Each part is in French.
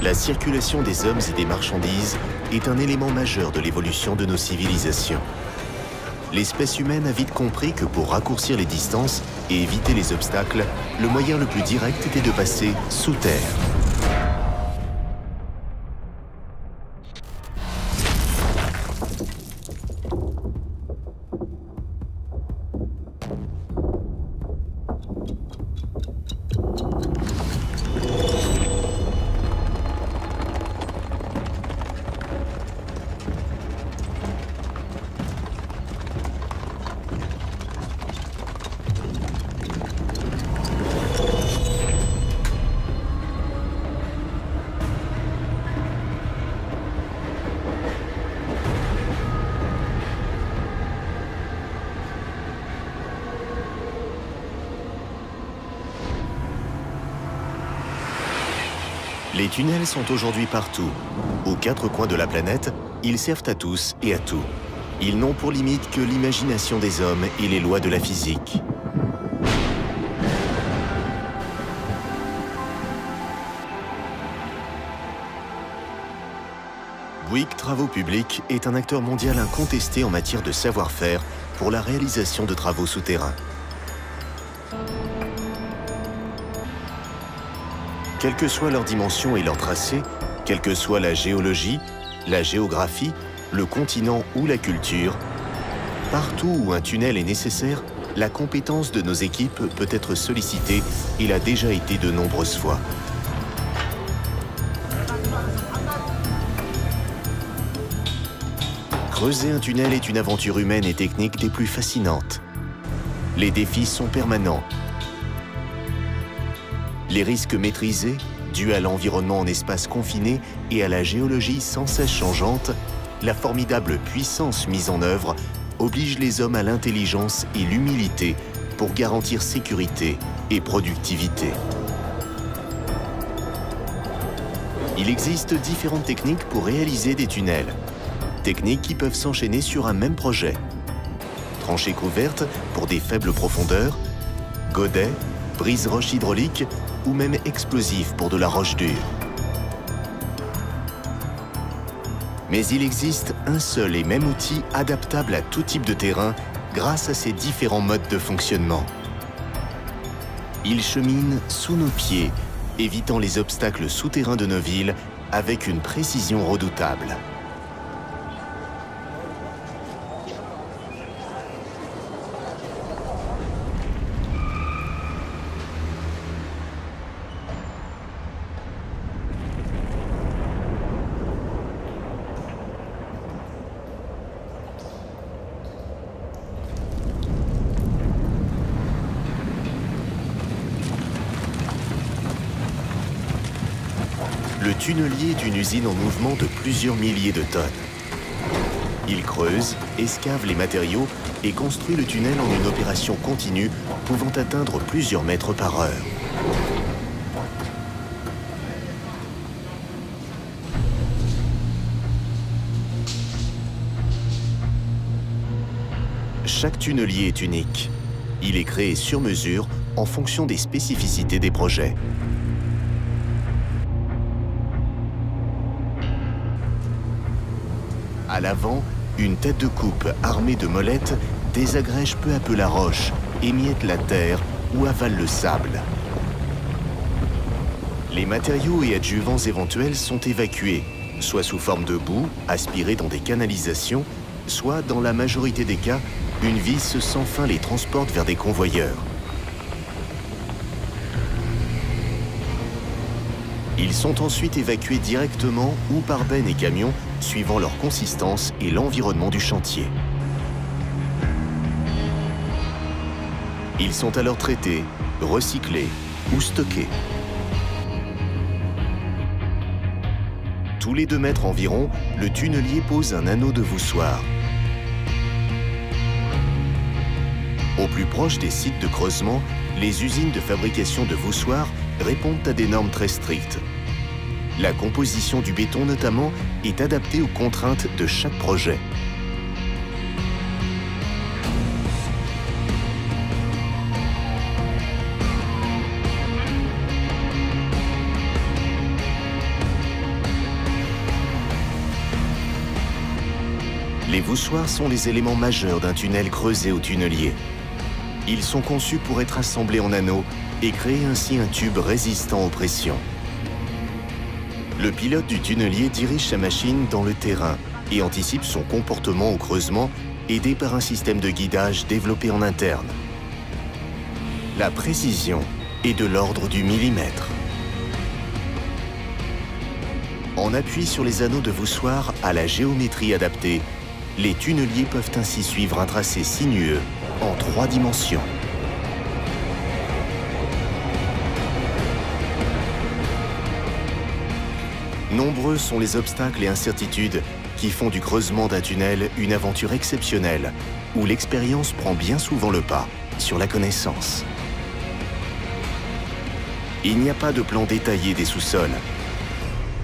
La circulation des hommes et des marchandises est un élément majeur de l'évolution de nos civilisations. L'espèce humaine a vite compris que pour raccourcir les distances et éviter les obstacles, le moyen le plus direct était de passer sous terre. Les tunnels sont aujourd'hui partout. Aux quatre coins de la planète, ils servent à tous et à tout. Ils n'ont pour limite que l'imagination des hommes et les lois de la physique. Bouygues Travaux Publics est un acteur mondial incontesté en matière de savoir-faire pour la réalisation de travaux souterrains. Quelle que soit leur dimension et leur tracé, quelle que soit la géologie, la géographie, le continent ou la culture, partout où un tunnel est nécessaire, la compétence de nos équipes peut être sollicitée et l'a déjà été de nombreuses fois. Creuser un tunnel est une aventure humaine et technique des plus fascinantes. Les défis sont permanents. Les risques maîtrisés, dus à l'environnement en espace confiné et à la géologie sans cesse changeante, la formidable puissance mise en œuvre oblige les hommes à l'intelligence et l'humilité pour garantir sécurité et productivité. Il existe différentes techniques pour réaliser des tunnels. Techniques qui peuvent s'enchaîner sur un même projet. Tranchées couvertes pour des faibles profondeurs, godets, brise-roches hydrauliques ou même explosifs pour de la roche dure. Mais il existe un seul et même outil adaptable à tout type de terrain grâce à ses différents modes de fonctionnement. Il chemine sous nos pieds, évitant les obstacles souterrains de nos villes avec une précision redoutable. Le tunnelier est une usine en mouvement de plusieurs milliers de tonnes. Il creuse, escave les matériaux et construit le tunnel en une opération continue pouvant atteindre plusieurs mètres par heure. Chaque tunnelier est unique. Il est créé sur mesure en fonction des spécificités des projets. À l'avant, une tête de coupe armée de molettes désagrège peu à peu la roche, émiette la terre ou avale le sable. Les matériaux et adjuvants éventuels sont évacués, soit sous forme de boue, aspirés dans des canalisations, soit, dans la majorité des cas, une vis sans fin les transporte vers des convoyeurs. Ils sont ensuite évacués directement ou par bennes et camions, suivant leur consistance et l'environnement du chantier. Ils sont alors traités, recyclés ou stockés. Tous les 2 mètres environ, le tunnelier pose un anneau de voussoir. Au plus proche des sites de creusement, les usines de fabrication de voussoirs répondent à des normes très strictes. La composition du béton notamment est adaptée aux contraintes de chaque projet. Les voussoirs sont les éléments majeurs d'un tunnel creusé au tunnelier. Ils sont conçus pour être assemblés en anneaux et créer ainsi un tube résistant aux pressions. Le pilote du tunnelier dirige sa machine dans le terrain et anticipe son comportement au creusement, aidé par un système de guidage développé en interne. La précision est de l'ordre du millimètre. En appui sur les anneaux de voussoirs à la géométrie adaptée, les tunneliers peuvent ainsi suivre un tracé sinueux en 3 dimensions. Nombreux sont les obstacles et incertitudes qui font du creusement d'un tunnel une aventure exceptionnelle, où l'expérience prend bien souvent le pas sur la connaissance. Il n'y a pas de plan détaillé des sous-sols.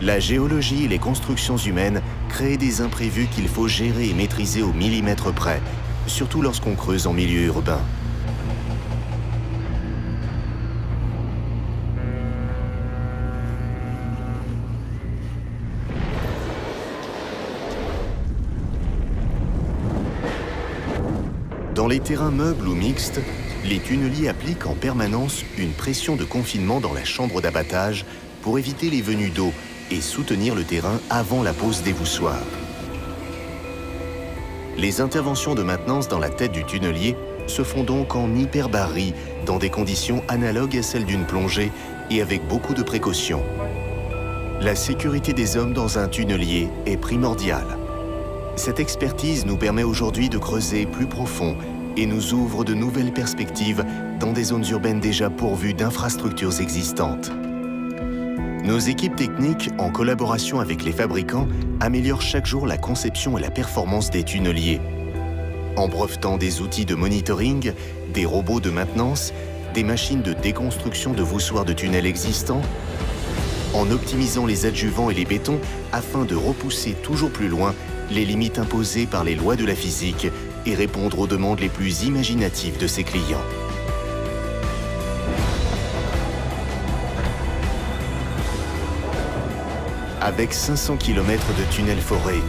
La géologie et les constructions humaines créent des imprévus qu'il faut gérer et maîtriser au millimètre près, surtout lorsqu'on creuse en milieu urbain. Dans les terrains meubles ou mixtes, les tunneliers appliquent en permanence une pression de confinement dans la chambre d'abattage pour éviter les venues d'eau et soutenir le terrain avant la pose des voussoirs. Les interventions de maintenance dans la tête du tunnelier se font donc en hyperbarie, dans des conditions analogues à celles d'une plongée et avec beaucoup de précautions. La sécurité des hommes dans un tunnelier est primordiale. Cette expertise nous permet aujourd'hui de creuser plus profond et nous ouvre de nouvelles perspectives dans des zones urbaines déjà pourvues d'infrastructures existantes. Nos équipes techniques, en collaboration avec les fabricants, améliorent chaque jour la conception et la performance des tunneliers. En brevetant des outils de monitoring, des robots de maintenance, des machines de déconstruction de voussoirs de tunnels existants, en optimisant les adjuvants et les bétons afin de repousser toujours plus loin les limites imposées par les lois de la physique et répondre aux demandes les plus imaginatives de ses clients. Avec 500 km de tunnels forêts,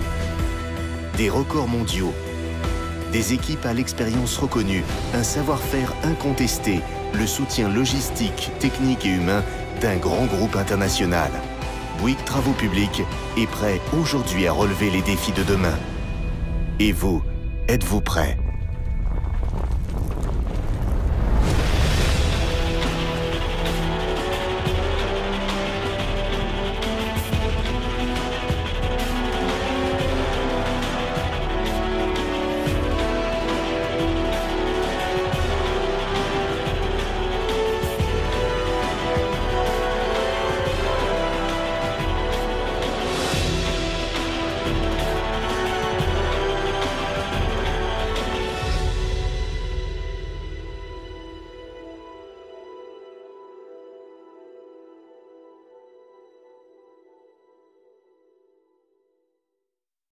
des records mondiaux, des équipes à l'expérience reconnue, un savoir-faire incontesté, le soutien logistique, technique et humain d'un grand groupe international, Bouygues Travaux Publics est prêt aujourd'hui à relever les défis de demain. Et vous, êtes-vous prêts ?